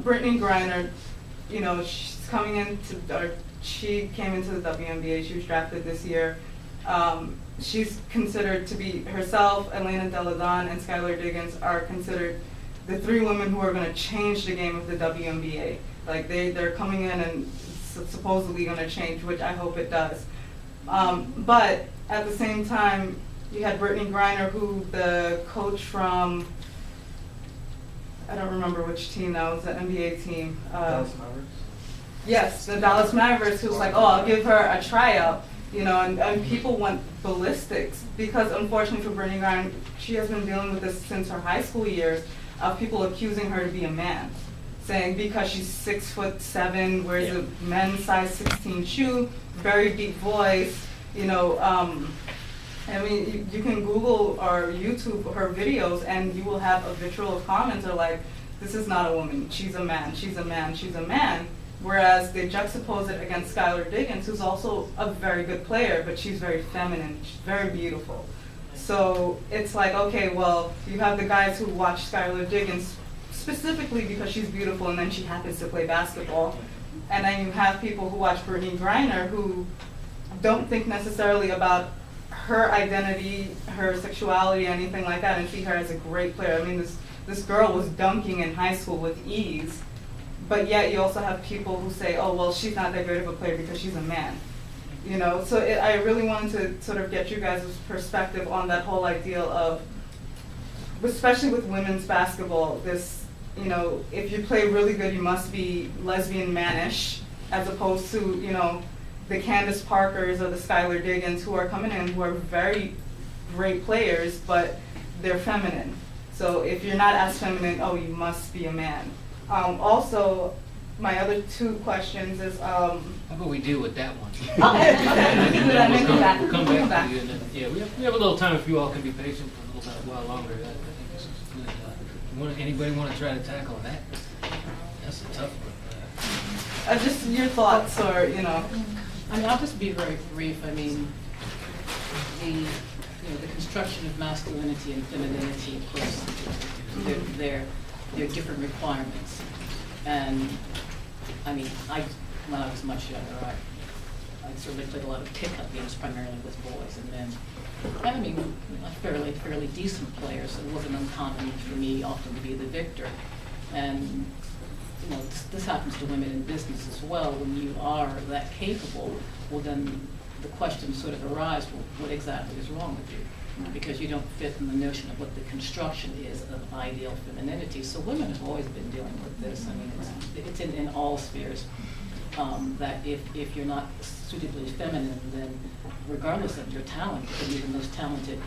Brittany Griner, you know, she's coming into, or she came into the WNBA. She was drafted this year. She's considered to be, herself, Elena Delle Donne, and Skylar Diggins are considered the three women who are going to change the game of the WNBA. Like they're coming in and supposedly going to change, which I hope it does. But at the same time, you had Brittany Griner, who the coach from, I don't remember which team now, it was the NBA team. Dallas Mavericks? Yes, the Dallas Mavericks, who's like, oh, I'll give her a tryout, you know, and people went ballistics because unfortunately for Brittany Griner, she has been dealing with this since her high school years of people accusing her to be a man, saying because she's 6'7", wears a men's size 16 shoe, very deep voice, you know. I mean, you can Google or YouTube her videos, and you will have a vitriol of comments are like, this is not a woman, she's a man, she's a man, she's a man. Whereas they juxtapose it against Skylar Diggins, who's also a very good player, but she's very feminine, she's very beautiful. So it's like, okay, well, you have the guys who watch Skylar Diggins specifically because she's beautiful and then she happens to play basketball. And then you have people who watch Brittany Griner who don't think necessarily about her identity, her sexuality, anything like that, and see her as a great player. I mean, this girl was dunking in high school with ease, but yet you also have people who say, oh, well, she's not that great of a player because she's a man. You know, so I really wanted to sort of get you guys' perspective on that whole idea of, especially with women's basketball, this, you know, if you play really good, you must be lesbian mannish, as opposed to, you know, the Candace Parkers or the Skylar Diggins who are coming in who are very great players, but they're feminine. So if you're not as feminine, oh, you must be a man. Also, my other two questions is, how about we deal with that one? Okay, we can do that, then come back. We'll come We'll back to you, and then, yeah, we have a little time if you all can be patient for a little bit, while longer. I think this is good. Anybody want to try to tackle that? That's a tough one. Just your thoughts, or, you know. I mean, I'll just be very brief. I mean, the construction of masculinity and femininity, of course, they're different requirements. And I mean, when I was much younger, I certainly played a lot of pickup games, primarily with boys and men. And I mean, fairly decent players. So it wasn't uncommon for me often to be the victor. And you know, this happens to women in business as well. When you are that capable, well then the question sort of arises, well, what exactly is wrong with you? Because you don't fit in the notion of what the construction is of ideal femininity. So women have always been dealing with this. I mean, it's in all spheres, that if you're not suitably feminine, then regardless of your talent, even the most talented,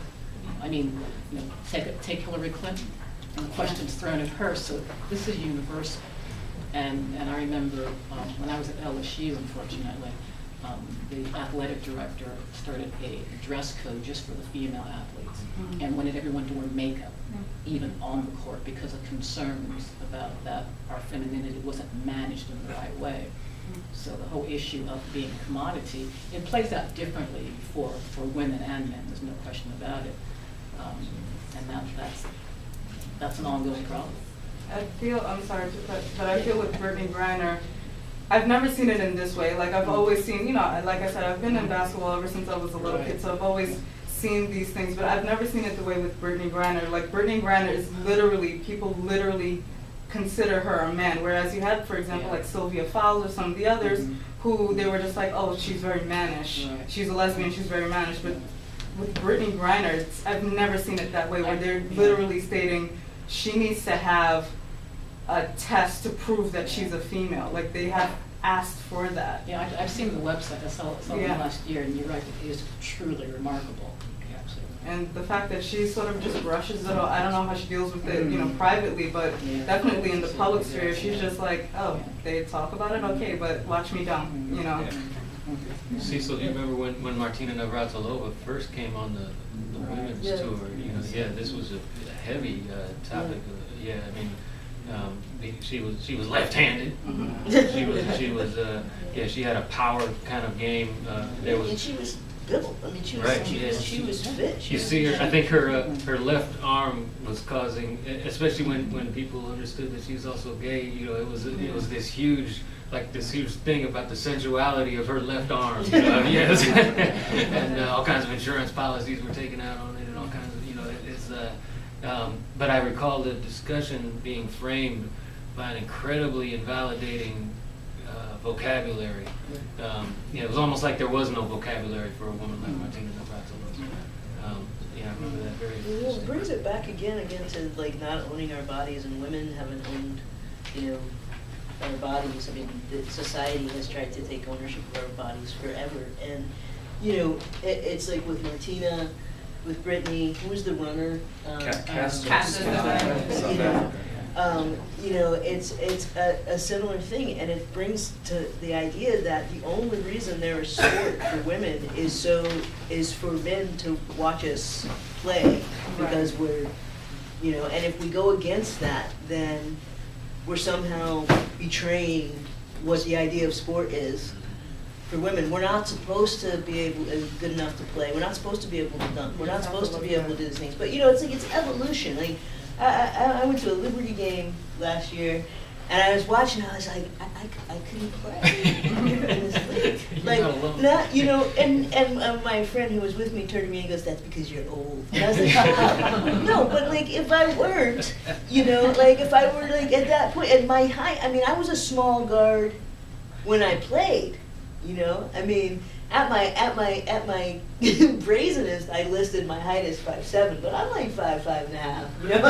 I mean, you know, take Hillary Clinton, and the question's thrown at her. So this is universal. And I remember when I was at LSU, unfortunately, the athletic director started a dress code just for the female athletes, and wanted everyone to wear makeup, even on the court, because of concerns about that our femininity wasn't managed in the right way. So the whole issue of being a commodity, it plays out differently for women and men. There's no question about it, and that's an ongoing problem. I feel, I'm sorry to cut, but I feel with Brittany Griner, I've never seen it in this way. Like I've always seen, you know, like I said, I've been in basketball ever since I was a little kid, so I've always seen these things, but I've never seen it the way with Brittany Griner. Like Brittany Griner is literally, people literally consider her a man, whereas you had, for example, like Sylvia Fowles or some of the others who they were just like, oh, she's very mannish. Right. She's a lesbian, she's very mannish. But with Brittany Griner, I've never seen it that way, where they're literally stating she needs to have a test to prove that she's a female. Like they have asked for that. Yeah, I've seen the website. I saw it last year, and you're right, it is truly remarkable. Yeah, absolutely. And the fact that she sort of just brushes it off, I don't know how she deals with it, you know, privately, but definitely in the public sphere, she's just like, oh, they talk about it, okay, but watch me dunk, you know. Cecil, do you remember when Martina Navratilova first came on the women's tour? You know, this was a heavy topic. I mean, she was left-handed. She was she had a power kind of game. And she was built. I mean, she was Right, she was fit. You see her, I think her left arm was causing, especially when people understood that she's also gay, you know, it was this huge, like this huge thing about the sensuality of her left arm, you know, yes. And all kinds of insurance policies were taken out on it and all kinds of, you know, but I recall the discussion being framed by an incredibly invalidating vocabulary. It was almost like there was no vocabulary for a woman like Martina Navratilova. Yeah, I remember that very. Well, it brings it back again to like not owning our bodies, and women haven't owned, you know, our bodies. I mean, society has tried to take ownership of our bodies forever, and you know, it's like with Martina, with Brittany, who was the runner? You know, it's a similar thing, and it brings to the idea that the only reason there is sport for women is for men to watch us play, because we're, you know, and if we go against that, then we're somehow betraying what the idea of sport is. For women, we're not supposed to be good enough to play. We're not supposed to be able to dunk. We're not supposed to be able to do these things. But you know, it's like it's evolution. Like I went to a Liberty game last year, and I was watching. I was like, I couldn't play in this league. Like not, you know. And my friend who was with me turned to me and goes, "That's because you're old." And I was like, oh. No, but like if I weren't, you know, like if I were like at that point at my height. I mean, I was a small guard when I played. You know, I mean, at my brazenest, I listed my height as 5'7", but I'm like 5'5.5". You know,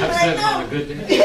I've on a good day.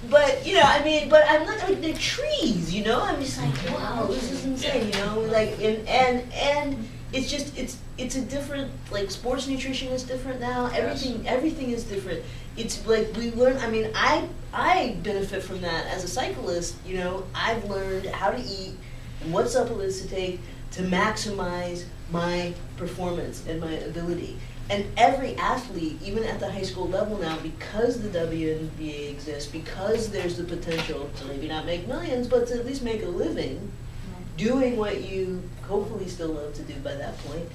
But you know, I mean, but I'm like the trees. You know, I'm just like, wow, this is insane. You know, like and it's just it's a different, like, sports nutrition is different now. Everything is different. It's like we learn. I mean, I benefit from that as a cyclist. You know, I've learned how to eat and what supplements to take to maximize my performance and my ability. And every athlete, even at the high school level now, because the WNBA exists, because there's the potential to maybe not make millions, but to at least make a living doing what you hopefully still love to do by that point,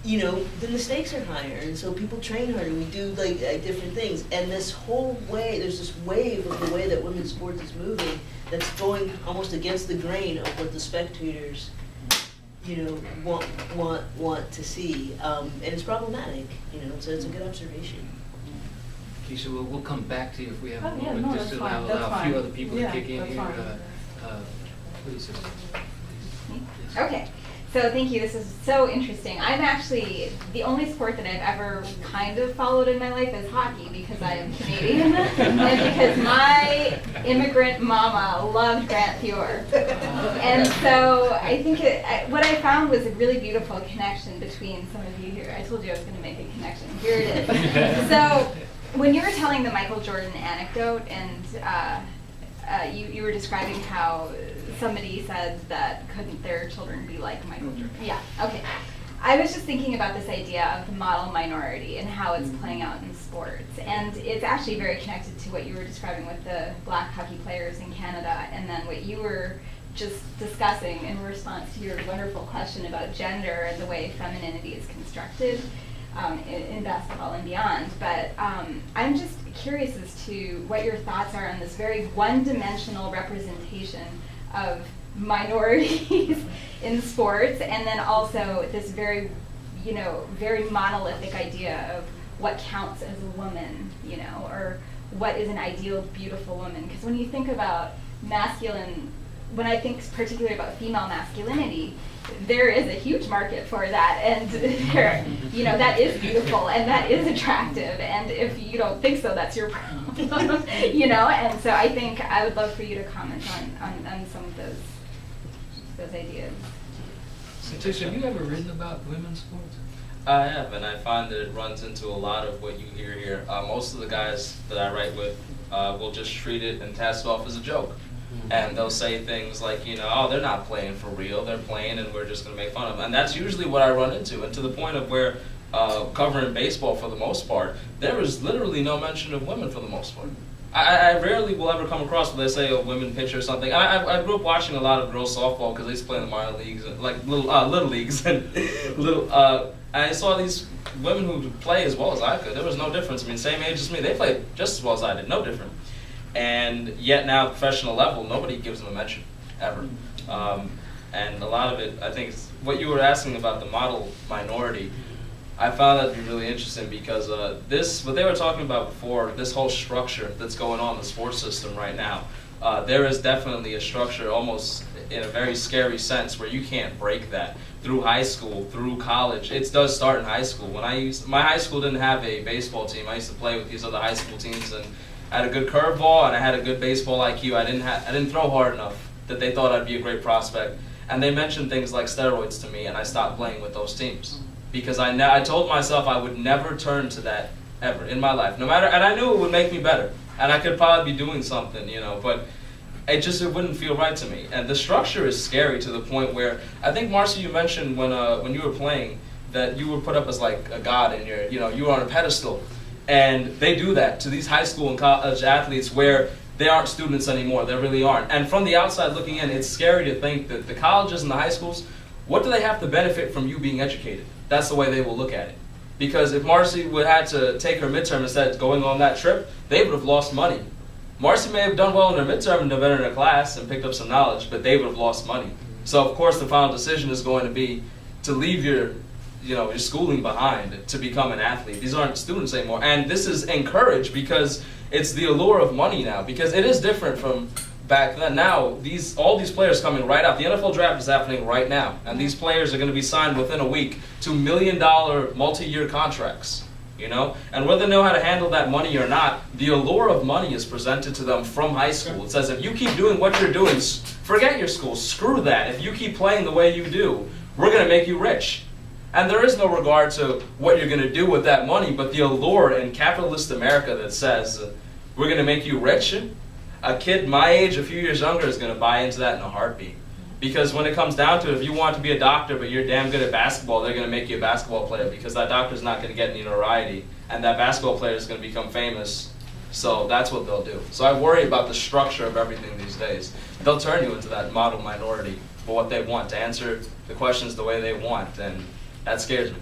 you know, then the stakes are higher, and so people train harder. We do like different things, and this whole way, there's this wave of the way that women's sports is moving that's going almost against the grain of what the spectators, you know, want to see, and it's problematic. You know, so it's a good observation. Keisha, we'll come back to you if we have a yeah, moment, no, just to that's fine, allow that's a few fine. other people Yeah, to kick in that's here. fine. Please. Okay, so thank you. This is so interesting. I'm actually, the only sport that I've ever kind of followed in my life is hockey, because I am Canadian and because my immigrant mama loved Grant Fuhr. And so I think what I found was a really beautiful connection between some of you here. I told you I was going to make a connection. Here it is. So when you were telling the Michael Jordan anecdote, and you were describing how somebody said that couldn't their children be like Michael Jordan. Yeah, okay. I was just thinking about this idea of the model minority and how it's playing out in sports. And it's actually very connected to what you were describing with the black hockey players in Canada, and then what you were just discussing in response to your wonderful question about gender and the way femininity is constructed in basketball and beyond. But I'm just curious as to what your thoughts are on this very one-dimensional representation of minorities in sports, and then also this very, you know, very monolithic idea of what counts as a woman, you know, or what is an ideal beautiful woman. Because when you think about masculine, when I think particularly about female masculinity, there is a huge market for that, and there, you know, that is beautiful and that is attractive, and if you don't think so, that's your problem. You know, and so I think I would love for you to comment on some of those ideas. Satish, have you ever written about women's sports? I have, and I find that it runs into a lot of what you hear here. Most of the guys that I write with will just treat it and pass it off as a joke. And they'll say things like, you know, oh, they're not playing for real, they're playing and we're just going to make fun of them. And that's usually what I run into, and to the point of where covering baseball for the most part, there is literally no mention of women for the most part. I rarely will ever come across where they say a women pitcher or something. I grew up watching a lot of girls softball because they used to play in the minor leagues, like little leagues, and I saw these women who play as well as I could. There was no difference. I mean, same age as me, they played just as well as I did, no different. And yet now, professional level, nobody gives them a mention ever. And a lot of it, I think, is what you were asking about the model minority. I found that to be really interesting because what they were talking about before, this whole structure that's going on in the sports system right now, there is definitely a structure almost in a very scary sense where you can't break that through high school, through college. It does start in high school. My high school didn't have a baseball team. I used to play with these other high school teams, and I had a good curveball and I had a good baseball IQ. I didn't throw hard enough that they thought I'd be a great prospect. And they mentioned things like steroids to me, and I stopped playing with those teams. Because I told myself I would never turn to that ever in my life, no matter, and I knew it would make me better, and I could probably be doing something, but it wouldn't feel right to me. And the structure is scary to the point where, I think, Marcy, you mentioned when you were playing that you were put up as like a god in you were on a pedestal, and they do that to these high school and college athletes where they aren't students anymore, they really aren't. And from the outside looking in, it's scary to think that the colleges and the high schools, what do they have to benefit from you being educated? That's the way they will look at it. Because if Marcy would have to take her midterm instead of going on that trip, they would have lost money. Marcy may have done well in her midterm and done better in her class and picked up some knowledge, but they would have lost money. So of course the final decision is going to be to leave your schooling behind to become an athlete. These aren't students anymore. And this is encouraged because it's the allure of money now. Because it is different from back then. Now, all these players coming right out. The NFL draft is happening right now, and these players are going to be signed within a week to $1 million multi-year contracts. And whether they know how to handle that money or not, the allure of money is presented to them from high school. It says, if you keep doing what you're doing, forget your school, screw that. If you keep playing the way you do, we're going to make you rich. And there is no regard to what you're going to do with that money, but the allure in capitalist America that says, we're going to make you rich. A kid my age, a few years younger, is going to buy into that in a heartbeat. Because when it comes down to it, if you want to be a doctor but you're damn good at basketball, they're going to make you a basketball player because that doctor's not going to get any notoriety, and that basketball player is going to become famous. So that's what they'll do. So I worry about the structure of everything these days. They'll turn you into that model minority for what they want, to answer the questions the way they want, and that scares me.